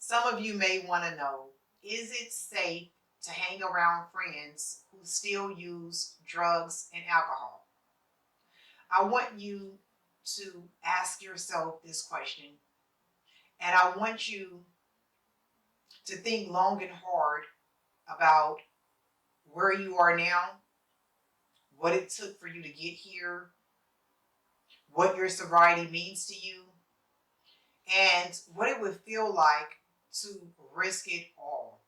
Some of you may want to know, is it safe to hang around friends who still use drugs and alcohol? I want you to ask yourself this question, and I want you to think long and hard about where you are now, what it took for you to get here, what your sobriety means to you, and what it would feel like to risk it all.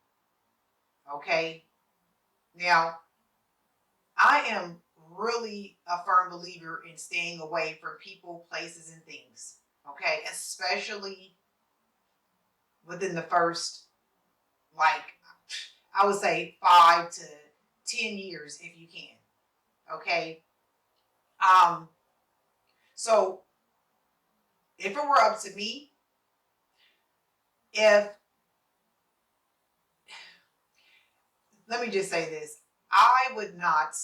Okay? Now, I am really a firm believer in staying away from people, places, and things. Okay? Especially within the first, like, I would say 5 to 10 years if you can. Okay? Um, so if it were up to me, if let me just say this, I would not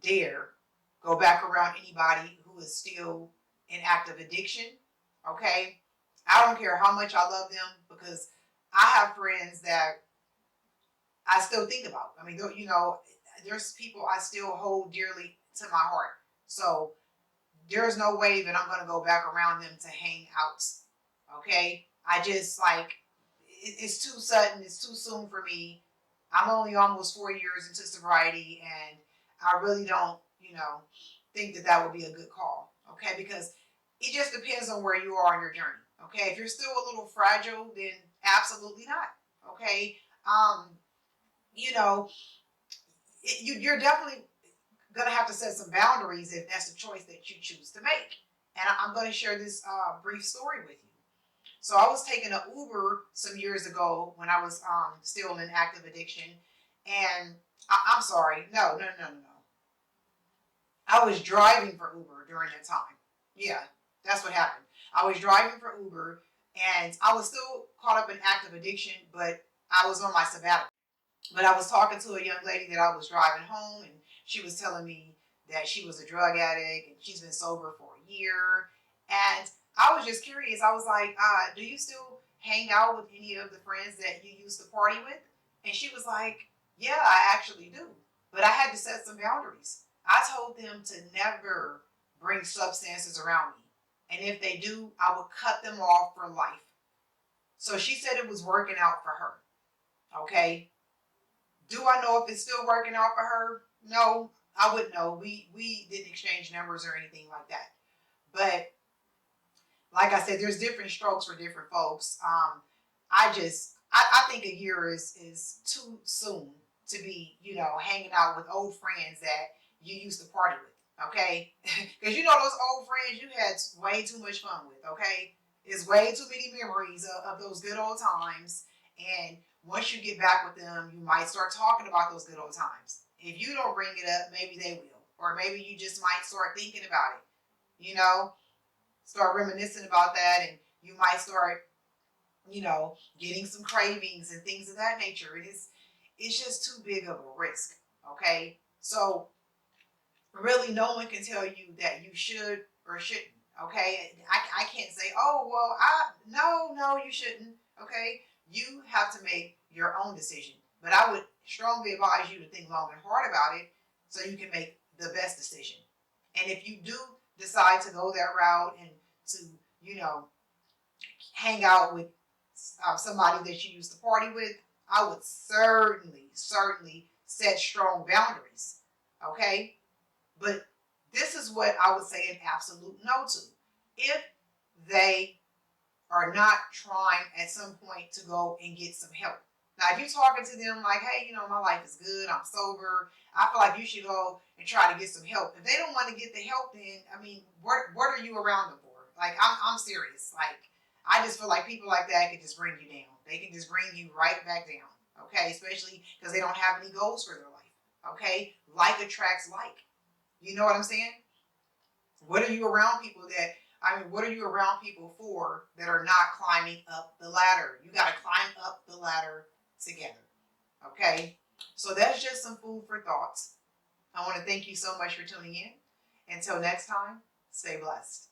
dare go back around anybody who is still in active addiction. Okay? I don't care how much I love them, because I have friends that I still think about. I mean, there's people I still hold dearly to my heart. So there's no way that I'm going to go back around them to hang out. Okay? I just it's too sudden. It's too soon for me. I'm only almost 4 years into sobriety, and I really don't, think that that would be a good call. Okay? Because it just depends on where you are on your journey. Okay? If you're still a little fragile, then absolutely not. Okay? Um, you know, you're definitely going to have to set some boundaries if that's the choice that you choose to make. And I'm going to share this brief story with you. So I was taking an Uber some years ago when I was still in active addiction. And I'm sorry. No, no, no, no, no. I was driving for Uber during that time. Yeah, that's what happened. I was driving for Uber, and I was still caught up in active addiction, but I was on my sabbatical. But I was talking to a young lady that I was driving home, and she was telling me that she was a drug addict and she's been sober for a year. And I was just curious. I was like, do you still hang out with any of the friends that you used to party with? And she was like, yeah, I actually do. But I had to set some boundaries. I told them to never bring substances around me. And if they do, I would cut them off for life. So she said it was working out for her. Okay. Do I know if it's still working out for her? No, I wouldn't know. We didn't exchange numbers or anything like that. But like I said, there's different strokes for different folks. I think a year is too soon to be, hanging out with old friends that you used to party with. Okay, because those old friends you had way too much fun with. Okay, it's way too many memories of those good old times. And once you get back with them, you might start talking about those good old times. If you don't bring it up, maybe they will, or maybe you just might start thinking about it. Start reminiscing about that, and you might start, getting some cravings and things of that nature. It's just too big of a risk. Okay. So really no one can tell you that you should or shouldn't. Okay. I can't say, oh, well, no, you shouldn't. Okay. You have to make your own decision. But I would strongly advise you to think long and hard about it so you can make the best decision. And if you do decide to go that route and to, you know, hang out with somebody that you used to party with, I would certainly set strong boundaries. Okay? But this is what I would say an absolute no to. If they are not trying at some point to go and get some help. Now, if you're talking to them like, hey, my life is good, I'm sober, I feel like you should go and try to get some help. If they don't want to get the help, then, I mean, what are you around them for? Like, I'm serious. Like, I just feel like people like that can just bring you down. They can just bring you right back down, okay? Especially because they don't have any goals for their life, okay? Like attracts like. You know what I'm saying? What are you around people what are you around people for that are not climbing up the ladder? You got to climb up the ladder together. Okay? So that's just some food for thoughts. I want to thank you so much for tuning in. Until next time, stay blessed.